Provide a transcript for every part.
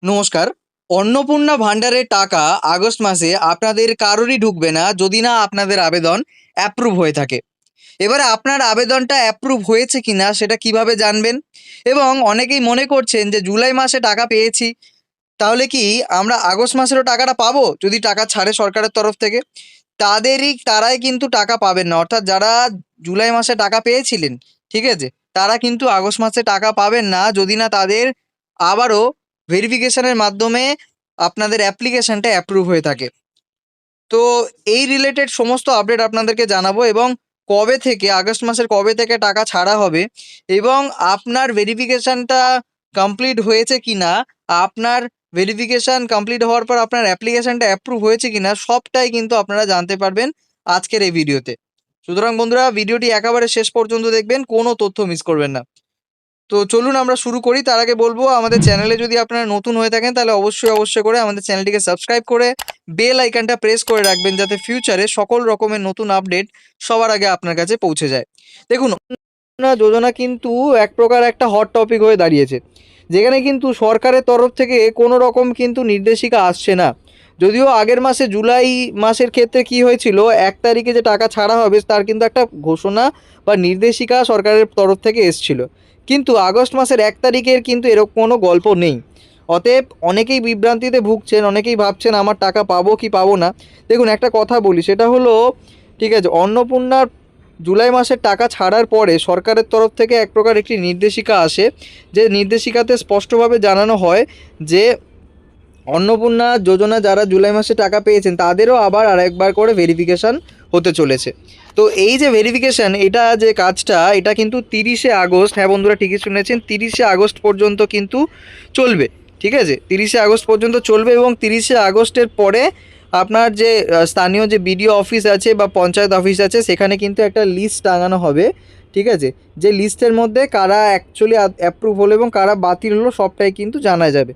নমস্কার। অন্নপূর্ণা ভান্ডারের টাকা আগস্ট মাসে আপনাদের কারোরই ঢুকবে না যদি না আপনাদের আবেদন অ্যাপ্রুভ হয়ে থাকে। এবারে আপনার আবেদনটা অ্যাপ্রুভ হয়েছে কিনা সেটা কিভাবে জানবেন? এবং অনেকেই মনে করছেন যে জুলাই মাসে টাকা পেয়েছি, তাহলে কি আমরা আগস্ট মাসেরও টাকাটা পাবো যদি টাকা ছাড়ে সরকারের তরফ থেকে? তারাই কিন্তু টাকা পাবেন না। অর্থাৎ যারা জুলাই মাসে টাকা পেয়েছিলেন, ঠিক আছে? তারা কিন্তু আগস্ট মাসে টাকা পাবেন না যদি না তাদের আবারও ভেরিফিকেশনের মাধ্যমে আপনাদের অ্যাপ্লিকেশনটা অ্যাপ্রুভ হয়ে থাকে। তো এই রিলেটেড সমস্ত আপডেট আপনাদেরকে জানাবো এবং কবে থেকে আগস্ট মাসের কবে থেকে টাকা ছাড়া হবে এবং আপনার ভেরিফিকেশনটা কমপ্লিট হয়েছে কিনা, আপনার ভেরিফিকেশন কমপ্লিট হওয়ার পর আপনার অ্যাপ্লিকেশনটা অ্যাপ্রুভ হয়েছে কিনা সবটাই কিন্তু আপনারা জানতে পারবেন আজকের এই ভিডিওতে। সুতরাং বন্ধুরা, ভিডিওটি একেবারে শেষ পর্যন্ত দেখবেন, কোনো তথ্য মিস করবেন না। তো চলুন আমরা শুরু করি। তার আগে বলবো, আমাদের চ্যানেলে যদি আপনারা নতুন হয়ে থাকেন তাহলে অবশ্যই করে আমাদের চ্যানেলটিকে সাবস্ক্রাইব করে বেল আইকনটা প্রেস করে রাখবেন, যাতে ফিউচারে সকল রকমের নতুন আপডেট সবার আগে আপনার কাছে পৌঁছে যায়। দেখুন, অন্নপূর্ণা যোজনা কিন্তু এক প্রকার একটা হট টপিক হয়ে দাঁড়িয়েছে, যেখানে কিন্তু সরকারের তরফ থেকে কোনো রকম কিন্তু নির্দেশিকা আসছে না। যদিও আগের মাসে জুলাই মাসের ক্ষেত্রে কি হয়েছিল, 1 তারিখে যে টাকা ছাড়া হবে তার কিন্তু একটা ঘোষণা বা নির্দেশিকা সরকারের তরফ থেকে এসছিল, কিন্তু আগস্ট মাসের 1 তারিখের কিন্তু এরকম কোনো গল্প নেই। অতএব অনেকেই বিভ্রান্তিতে ভুগছেন, অনেকেই ভাবছেন আমার টাকা পাবো কি পাবো না। দেখুন, একটা কথা বলি, সেটা হলো, ঠিক আছে, অন্নপূর্ণার জুলাই মাসের টাকা ছাড়ার পরে সরকারের তরফ থেকে এক প্রকার একটি নির্দেশিকা আসে, যে নির্দেশিকাতে স্পষ্টভাবে জানানো হয় যে অন্নপূর্ণা যোজনা যারা জুলাই মাসে টাকা পেয়েছেন তাদেরও আবার আরেকবার করে ভেরিফিকেশান হতে চলেছে। তো এই যে ভেরিফিকেশান, এটা যে কাজটা, এটা কিন্তু 30শে আগস্ট, হ্যাঁ বন্ধুরা ঠিকই শুনেছেন, 30শে আগস্ট পর্যন্ত কিন্তু চলবে। ঠিক আছে, 30শে আগস্ট পর্যন্ত চলবে এবং 30শে আগস্টের পরে আপনার যে স্থানীয় যে বিডিও অফিস আছে বা পঞ্চায়েত অফিস আছে সেখানে কিন্তু একটা লিস্ট টাঙানো হবে। ঠিক আছে, যে লিস্টের মধ্যে কারা অ্যাকচুয়ালি অ্যাপ্রুভ হলো এবং কারা বাতিল হলো সবটাই কিন্তু জানা যাবে।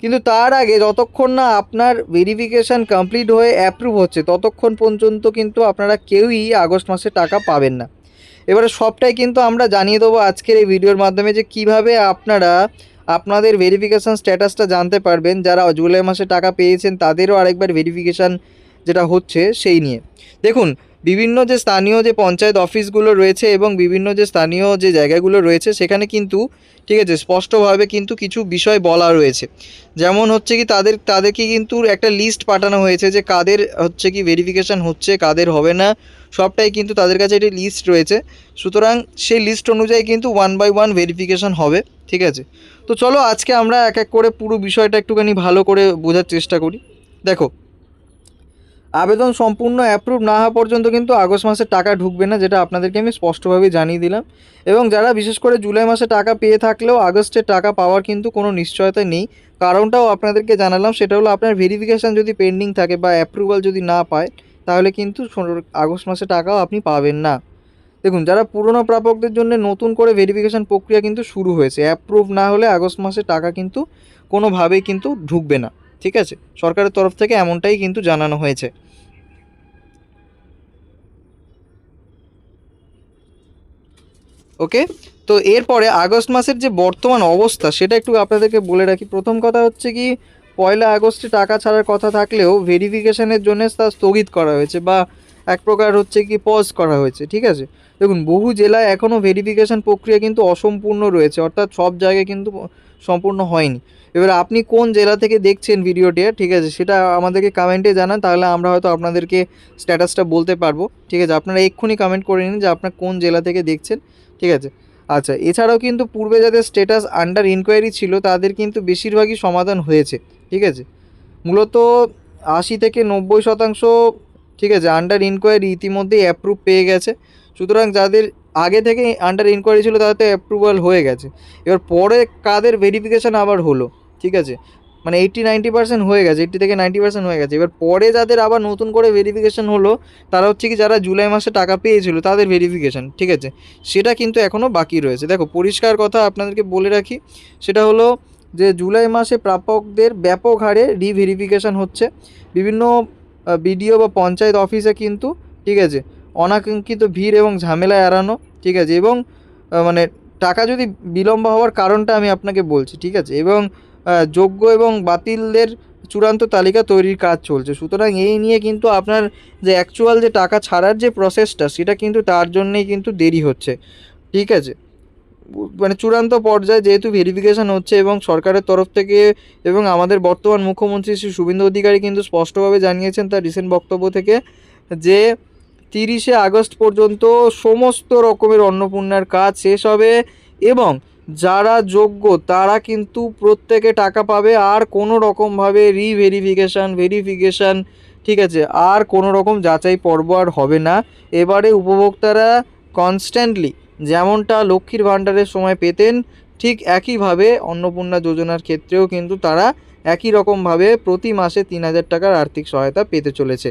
কিন্তু তার আগে যতক্ষণ না আপনার ভেরিফিকেশান কমপ্লিট হয়ে অ্যাপ্রুভ হচ্ছে ততক্ষণ পর্যন্ত কিন্তু আপনারা কেউই আগস্ট মাসে টাকা পাবেন না। এবারে সবটাই কিন্তু আমরা জানিয়ে দেবো আজকের এই ভিডিওর মাধ্যমে, যে কিভাবে আপনারা আপনাদের ভেরিফিকেশান স্ট্যাটাসটা জানতে পারবেন। যারা জুলাই মাসে টাকা পেয়েছেন তাদেরও আরেকবার ভেরিফিকেশান যেটা হচ্ছে সেই নিয়ে। দেখুন, বিভিন্ন যে স্থানীয় যে পঞ্চায়েত অফিসগুলো রয়েছে এবং বিভিন্ন যে স্থানীয় যে জায়গাগুলো রয়েছে সেখানে কিন্তু, ঠিক আছে, স্পষ্টভাবে কিন্তু কিছু বিষয় বলা রয়েছে। যেমন হচ্ছে কি, তাদেরকে কিন্তু একটা লিস্ট পাঠানো হয়েছে যে কাদের হচ্ছে কি ভেরিফিকেশান হচ্ছে, কাদের হবে না, সবটাই কিন্তু তাদের কাছে একটি লিস্ট রয়েছে। সুতরাং সেই লিস্ট অনুযায়ী কিন্তু 1 বাই 1 ভেরিফিকেশান হবে। ঠিক আছে, তো চলো আজকে আমরা এক এক করে পুরো বিষয়টা একটুখানি ভালো করে বোঝার চেষ্টা করি। দেখো, আবেদন সম্পূর্ণ অ্যাপ্রুভ না হওয়া পর্যন্ত কিন্তু আগস্ট মাসে টাকা ঢুকবে না, যেটা আপনাদেরকে আমি স্পষ্টভাবে জানিয়ে দিলাম। এবং যারা বিশেষ করে জুলাই মাসে টাকা পেয়ে থাকলেও আগস্টের টাকা পাওয়ার কিন্তু কোনো নিশ্চয়তা নেই, কারণটাও আপনাদেরকে জানালাম। সেটা হলো, আপনার ভেরিফিকেশান যদি পেন্ডিং থাকে বা অ্যাপ্রুভাল যদি না পায় তাহলে কিন্তু আগস্ট মাসে টাকাও আপনি পাবেন না। দেখুন, যারা পুরনো প্রাপকদের জন্য নতুন করে ভেরিফিকেশান প্রক্রিয়া কিন্তু শুরু হয়েছে। অ্যাপ্রুভ না হলে আগস্ট মাসে টাকা কিন্তু কোনোভাবেই কিন্তু ঢুকবে না। ঠিক আছে, সরকারের তরফ থেকে এমনটাই কিন্তু জানানো হয়েছে। ওকে, তো এরপরে আগস্ট মাসের যে বর্তমান অবস্থা সেটা একটু আপনাদেরকে বলে রাখি। প্রথম কথা হচ্ছে কি, 1 আগস্টে টাকা ছাড়ার কথা থাকলেও ভেরিফিকেশানের জন্য তা স্থগিত করা হয়েছে বা এক প্রকার হচ্ছে কি পজ করা হয়েছে। ঠিক আছে, দেখুন, বহু জেলায় এখনও ভেরিফিকেশান প্রক্রিয়া কিন্তু অসম্পূর্ণ রয়েছে, অর্থাৎ সব জায়গায় কিন্তু সম্পূর্ণ হয়নি। এবার আপনি কোন জেলা থেকে দেখছেন ভিডিওটি, ঠিক আছে, সেটা আমাদেরকে কমেন্টে জানান, তাহলে আমরা হয়তো আপনাদেরকে স্ট্যাটাসটা বলতে পারবো। ঠিক আছে, আপনারা এক্ষুনি কমেন্ট করে নিন যে আপনার কোন জেলা থেকে দেখছেন। ঠিক আছে, আচ্ছা, এছাড়াও কিন্তু পূর্বে যাদের স্ট্যাটাস আন্ডার ইনকোয়ারি ছিল তাদের কিন্তু বেশিরভাগই সমাধান হয়েছে। ঠিক আছে, মূলত 80 থেকে 90%, ঠিক আছে, আন্ডার ইনকোয়ারি ইতিমধ্যেই অ্যাপ্রুভ পেয়ে গেছে। সুতরাং যাদের আগে থেকে আন্ডার ইনকোয়ারি ছিল তাদের তো অ্যাপ্রুভাল হয়ে গেছে। এবার পরে কাদের ভেরিফিকেশান আবার হলো, ঠিক আছে, মানে 80-90% হয়ে গেছে, 80 থেকে 90% হয়ে গেছে। এবার পরে যাদের আবার নতুন করে ভেরিফিকেশান হলো তারা হচ্ছে কি, যারা জুলাই মাসে টাকা পেয়েছিল তাদের ভেরিফিকেশান, ঠিক আছে, সেটা কিন্তু এখনও বাকি রয়েছে। দেখো, পরিষ্কার কথা আপনাদেরকে বলে রাখি, সেটা হলো যে জুলাই মাসে প্রাপকদের ব্যাপক হারে রিভেরিফিকেশান হচ্ছে বিভিন্ন বিডিও বা পঞ্চায়েত অফিসে কিন্তু। ঠিক আছে, অনাকাঙ্ক্ষিত ভিড় এবং ঝামেলা এড়ানো। ঠিক আছে, এবং মানে টাকা যদি বিলম্ব হওয়ার কারণটা আমি আপনাকে বলছি। ঠিক আছে, এবং যোগ্য এবং বাতিলদের চূড়ান্ত তালিকা তৈরির কাজ চলছে। সুতরাং এই নিয়ে কিন্তু আপনার যে অ্যাকচুয়াল যে টাকা ছাড়ার যে প্রসেসটা, সেটা কিন্তু তার জন্যেই কিন্তু দেরি হচ্ছে, ঠিক আছে? মানে চূড়ান্ত পর্যায়ে যেহেতু ভেরিফিকেশন হচ্ছে এবং সরকারের তরফ থেকে এবং আমাদের বর্তমান মুখ্যমন্ত্রী শ্রী শুভেন্দু অধিকারী কিন্তু স্পষ্টভাবে জানিয়েছেন তার রিসেন্ট বক্তব্য থেকে যে 30শে আগস্ট পর্যন্ত সমস্ত রকমের অন্নপূর্ণার কাজ শেষ হবে এবং যারা যোগ্য তারা কিন্তু প্রত্যেকে টাকা পাবে। আর কোনো রকমভাবে ভেরিফিকেশান, ঠিক আছে, আর কোনো রকম যাচাই পর্ব আর হবে না। এবারে উপভোক্তারা কনস্ট্যান্টলি যেমনটা লক্ষ্মীর ভাণ্ডারের সময় পেতেন, ঠিক একইভাবে অন্নপূর্ণা যোজনার ক্ষেত্রেও কিন্তু তারা একই রকমভাবে প্রতি মাসে 3,000 টাকার আর্থিক সহায়তা পেতে চলেছে,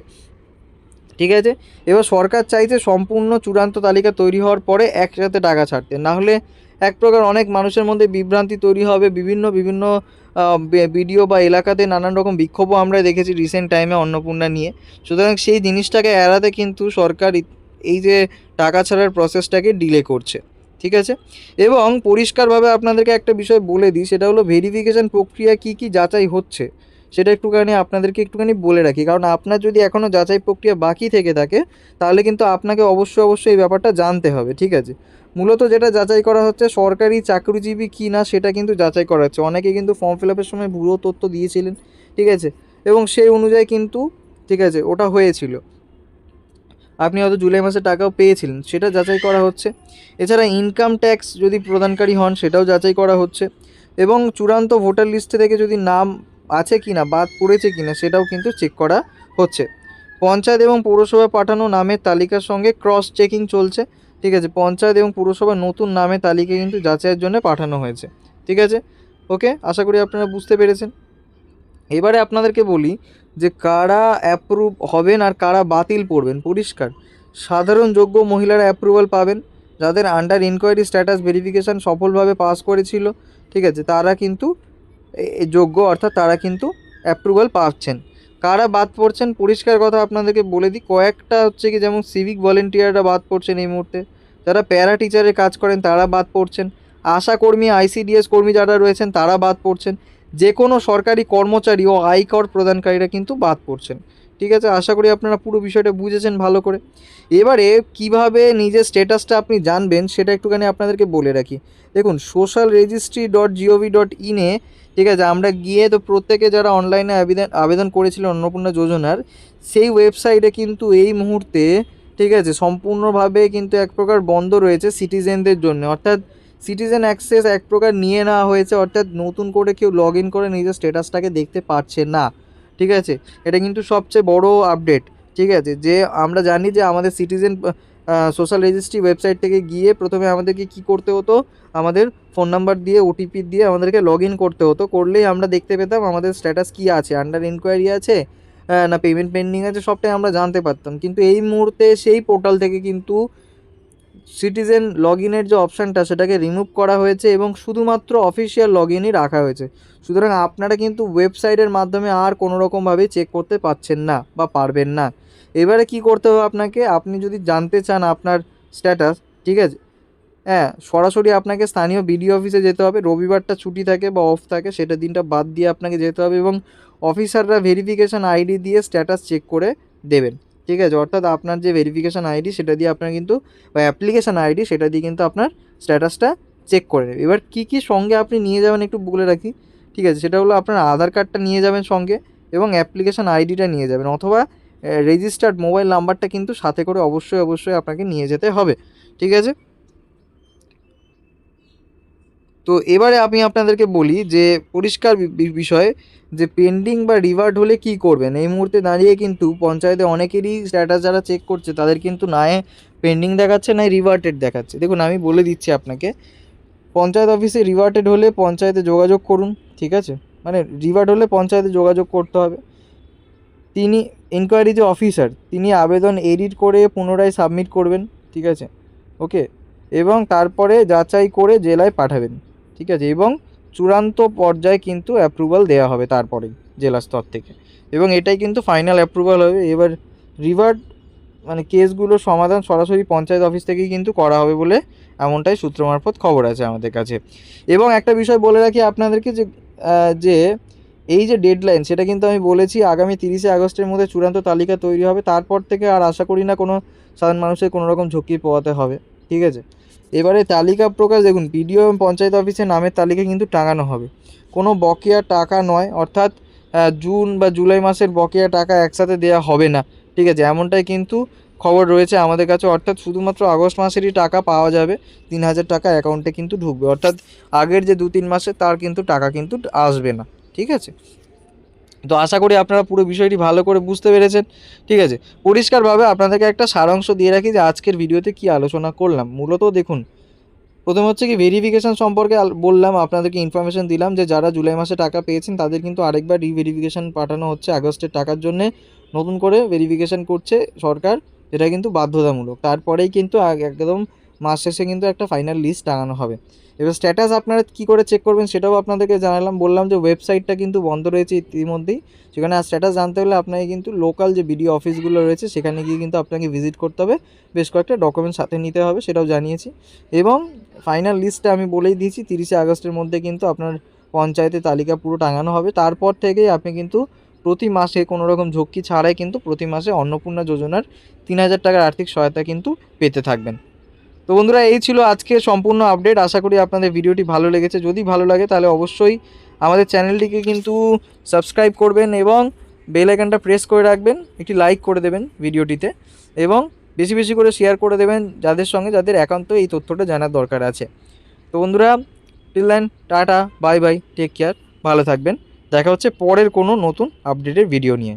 ঠিক আছে? এবার সরকার চাইছে সম্পূর্ণ চূড়ান্ত তালিকা তৈরি হওয়ার পরে একসাথে টাকা ছাড়তে, না হলে এক প্রকার অনেক মানুষের মধ্যে বিভ্রান্তি তৈরি হবে। বিভিন্ন ভিডিও বা এলাকাতে নানান রকম বিক্ষোভও আমরা দেখেছি রিসেন্ট টাইমে অন্নপূর্ণা নিয়ে। সুতরাং সেই জিনিসটাকে এড়াতে কিন্তু সরকার এই যে টাকা ছাড়ার প্রসেসটাকে ডিলে করছে, ঠিক আছে? এবং পরিষ্কারভাবে আপনাদেরকে একটা বিষয় বলে দিই, সেটা হলো ভেরিফিকেশান প্রক্রিয়া কী কী যাচাই হচ্ছে সেটা আপনাদেরকে একটুখানি বলে রাখি। কারণ আপনার যদি এখনও যাচাই প্রক্রিয়া বাকি থেকে থাকে তাহলে কিন্তু আপনাকে অবশ্যই এই ব্যাপারটা জানতে হবে, ঠিক আছে? মূলত যেটা যাচাই করা হচ্ছে সরকারি চাকরিজীবী কি না সেটা কিন্তু যাচাই করা হচ্ছে। অনেকে কিন্তু ফর্ম ফিল আপের সময় ভুয়ো তথ্য দিয়েছিলেন, ঠিক আছে, এবং সেই অনুযায়ী কিন্তু, ঠিক আছে, ওটা হয়েছিল। আপনি হয়তো জুলাই মাসে টাকাও পেয়েছিলেন, সেটা যাচাই করা হচ্ছে। এছাড়া ইনকাম ট্যাক্স যদি প্রদানকারী হন সেটাও যাচাই করা হচ্ছে এবং চূড়ান্ত ভোটার লিস্টে থেকে যদি নাম আছে কি না, বাদ পড়েছে কি না, সেটাও কিন্তু চেক করা হচ্ছে। পঞ্চায়েত এবং পৌরসভায় পাঠানো নামের তালিকার সঙ্গে ক্রস চেকিং চলছে, ঠিক আছে? পঞ্চায়েত এবং পৌরসভার নতুন নামের তালিকা কিন্তু যাচাইয়ের জন্য পাঠানো হয়েছে, ঠিক আছে? ওকে, আশা করি আপনারা বুঝতে পেরেছেন। এবারে আপনাদেরকে বলি যে কারা অ্যাপ্রুভ হবেন আর কারা বাতিল পড়বেন। পরিষ্কার, সাধারণ যোগ্য মহিলারা অ্যাপ্রুভাল পাবেন, যাদের আন্ডার ইনকোয়ারি স্ট্যাটাস ভেরিফিকেশান সফলভাবে পাস করেছিল, ঠিক আছে, তারা কিন্তু যোগ্য, অর্থাৎ তারা কিন্তু অ্যাপ্রুভাল পাচ্ছেন। কারা বাদ পড়ছেন, পরিষ্কার কথা আপনাদেরকে বলে দিই, কয়েকটা হচ্ছে কি, যেমন সিভিক ভলেন্টিয়াররা বাদ পড়ছেন এই মুহূর্তে, যারা প্যারা টিচারের কাজ করেন তারা বাদ পড়ছেন, আশাকর্মী আইসিডিএস কর্মী যারা রয়েছেন তারা বাদ পড়ছেন, যে কোনো সরকারি কর্মচারী ও আয়কর প্রদানকারীরা কিন্তু বাদ পড়ছেন, ঠিক আছে? আশা করি আপনারা পুরো বিষয়টা বুঝেছেন ভালো করে। এবারে কিভাবে নিজের স্ট্যাটাসটা আপনি জানবেন সেটা একটুখানি আপনাদেরকে বলে রাখি। দেখুন, socialregistry.gov.in-এ, ঠিক আছে, আমরা গিয়ে তো প্রত্যেকে যারা অনলাইনে আবেদন করেছিল অন্নপূর্ণা যোজনার, সেই ওয়েবসাইটে কিন্তু এই মুহূর্তে, ঠিক আছে, সম্পূর্ণভাবে কিন্তু এক প্রকার বন্ধ রয়েছে সিটিজেনদের জন্য। অর্থাৎ সিটিজেন অ্যাক্সেস এক প্রকার নিয়ে নেওয়া হয়েছে, অর্থাৎ নতুন করে কেউ লগ ইন করে নিজের স্ট্যাটাসটাকে দেখতে পারছে না, ঠিক আছে? এটা কিন্তু সবচেয়ে বড় আপডেট, ঠিক আছে? যে আমরা জানি যে আমাদের সিটিজেন সোশ্যাল রেজিস্ট্রি ওয়েবসাইট থেকে গিয়ে প্রথমে আমাদেরকে কী করতে হতো, আমাদের ফোন নাম্বার দিয়ে ওটিপি দিয়ে আমাদেরকে লগ ইন করতে হতো, করলেই আমরা দেখতে পেতাম আমাদের স্ট্যাটাস কী আছে, আন্ডার ইনকোয়ারি আছে না পেমেন্ট পেন্ডিং আছে, সবটাই আমরা জানতে পারতাম। কিন্তু এই মুহূর্তে সেই পোর্টাল থেকে কিন্তু সিটিজেন লগ ইনের যে অপশানটা সেটাকে রিমুভ করা হয়েছে এবং শুধুমাত্র অফিসিয়াল লগ ইনই রাখা হয়েছে। সুতরাং আপনারা কিন্তু ওয়েবসাইটের মাধ্যমে আর কোনো রকমভাবে চেক করতে পারছেন না বা পারবেন না। এবারে কি করতে হবে আপনাকে, আপনি যদি জানতে চান আপনার স্ট্যাটাস, ঠিক আছে, হ্যাঁ, সরাসরি আপনাকে স্থানীয় বিডিও অফিসে যেতে হবে। রবিবারটা ছুটি থাকে বা অফ থাকে, সেটা দিনটা বাদ দিয়ে আপনাকে যেতে হবে এবং অফিসাররা ভেরিফিকেশান আইডি দিয়ে স্ট্যাটাস চেক করে দেবেন, ঠিক আছে? অর্থাৎ আপনার যে ভেরিফিকেশান আইডি সেটা দিয়ে আপনার কিন্তু, বা অ্যাপ্লিকেশান আইডি সেটা দিয়ে কিন্তু আপনার স্ট্যাটাসটা চেক করে নেবে। এবার কী কী সঙ্গে আপনি নিয়ে যাবেন একটু বলে রাখি, ঠিক আছে? সেটা হলো আপনার আধার কার্ডটা নিয়ে যাবেন সঙ্গে এবং অ্যাপ্লিকেশান আইডিটা নিয়ে যাবেন, অথবা রেজিস্টার্ড মোবাইল নাম্বারটা কিন্তু সাথে করে অবশ্যই আপনাকে নিয়ে যেতে হবে, ঠিক আছে? তো এবারে আমি আপনাদেরকে বলি যে পরিষ্কার বিষয় যে পেন্ডিং বা রিভার্ট হলে কী করবেন। এই মুহূর্তে দাঁড়িয়ে কিন্তু পঞ্চায়েতে অনেকেরই স্ট্যাটাস যারা চেক করছে তাদের কিন্তু নয় পেন্ডিং দেখাচ্ছে, নয় রিভার্টেড দেখাচ্ছে। দেখুন, আমি বলে দিচ্ছি আপনাকে, পঞ্চায়েত অফিসে রিভার্টেড হলে পঞ্চায়েতে যোগাযোগ করুন, ঠিক আছে? মানে রিভার্ট হলে পঞ্চায়েতে যোগাযোগ করতে হবে। তিনি ইনকোয়ারি যে অফিসার, তিনি আবেদন এডিট করে পুনরায় সাবমিট করবেন, ঠিক আছে? ওকে, এবং তারপরে যাচাই করে জেলায় পাঠাবেন, ঠিক আছে? এবং চূড়ান্ত পর্যায়ে কিন্তু অ্যাপ্রুভাল দেওয়া হবে তারপরেই জেলা স্তর থেকে, এবং এটাই কিন্তু ফাইনাল অ্যাপ্রুভাল হবে। এবার রিভার্ট মানে কেসগুলোর সমাধান সরাসরি পঞ্চায়েত অফিস থেকেই কিন্তু করা হবে বলে এমনটাই সূত্র মারফত খবর আছে আমাদের কাছে। এবং একটা বিষয় বলে রাখি আপনাদেরকে যে যে এই যে ডেডলাইন সেটা কিন্তু আমি বলেছি আগামী 30শে আগস্টের মধ্যে চূড়ান্ত তালিকা তৈরি হবে। তারপর থেকে আর আশা করি না কোনো সাধারণ মানুষের কোনো রকম ঝুঁকি পোহাতে হবে, ঠিক আছে? এবারে তালিকা প্রকাশ দেখুন, বিডিও এবং পঞ্চায়েত অফিসে নামের তালিকা কিন্তু টাঙানো হবে, কোনো বকেয়া টাকা নয়, অর্থাৎ জুন বা জুলাই মাসের বকেয়া টাকা একসাথে দেওয়া হবে না, ঠিক আছে? এমনটাই কিন্তু খবর রয়েছে আমাদের কাছে, অর্থাৎ শুধুমাত্র আগস্ট মাসেরই টাকা পাওয়া যাবে, 3,000 টাকা অ্যাকাউন্টে কিন্তু ঢুকবে, অর্থাৎ আগের যে 2-3 মাসে তার কিন্তু টাকা কিন্তু আসবে না, ঠিক আছে? তো আশা করি আপনারা পুরো বিষয়টি ভালো করে বুঝতে পেরেছেন, ঠিক আছে? পরিষ্কারভাবে আপনাদেরকে একটা সারাংশ দিয়ে রাখি যে আজকের ভিডিওতে কী আলোচনা করলাম। মূলত দেখুন, প্রথম হচ্ছে কি ভেরিফিকেশান সম্পর্কে বললাম, আপনাদেরকে ইনফরমেশন দিলাম যে যারা জুলাই মাসে টাকা পেয়েছেন তাদের কিন্তু আরেকবার রিভেরিফিকেশান পাঠানো হচ্ছে আগস্টের টাকার জন্যে, নতুন করে ভেরিফিকেশান করছে সরকার, যেটা কিন্তু বাধ্যতামূলক। তারপরেই কিন্তু একদম মাস শেষে কিন্তু একটা ফাইনাল লিস্ট টাঙানো হবে। এবার স্ট্যাটাস আপনারা কী করে চেক করবেন সেটাও আপনাদেরকে জানালাম, বললাম যে ওয়েবসাইটটা কিন্তু বন্ধ রয়েছে ইতিমধ্যেই, সেখানে স্ট্যাটাস জানতে হলে আপনাকে কিন্তু লোকাল যে বিডিও অফিসগুলো রয়েছে সেখানে গিয়ে কিন্তু আপনাকে ভিজিট করতে হবে, বেশ কয়েকটা ডকুমেন্টস সাথে নিতে হবে, সেটাও জানিয়েছি। এবং ফাইনাল লিস্টটা আমি বলেই দিয়েছি 30শে আগস্টের মধ্যে কিন্তু আপনার পঞ্চায়েতের তালিকা পুরো টাঙানো হবে। তারপর থেকেই আপনি কিন্তু প্রতি মাসে কোনো রকম ঝক্কি ছাড়াই কিন্তু প্রতি মাসে অন্নপূর্ণা যোজনার 3,000 টাকার আর্থিক সহায়তা কিন্তু পেতে থাকবেন। তো বন্ধুরা, এই ছিল আজকের সম্পূর্ণ আপডেট। আশা করি আপনাদের ভিডিওটি ভালো লেগেছে। যদি ভালো লাগে তাহলে অবশ্যই আমাদের চ্যানেলটিকে কিন্তু সাবস্ক্রাইব করবেন এবং বেল আইকনটা প্রেস করে রাখবেন, একটি লাইক করে দেবেন ভিডিওটিতে এবং বেশি বেশি করে শেয়ার করে দেবেন যাদের সঙ্গে, যাদের একান্ত এই তথ্যটা জানার দরকার আছে। তো বন্ধুরা, till then, tata, bye bye, take care, ভালো থাকবেন। দেখা হচ্ছে পরের কোনো নতুন আপডেটের ভিডিও নিয়ে।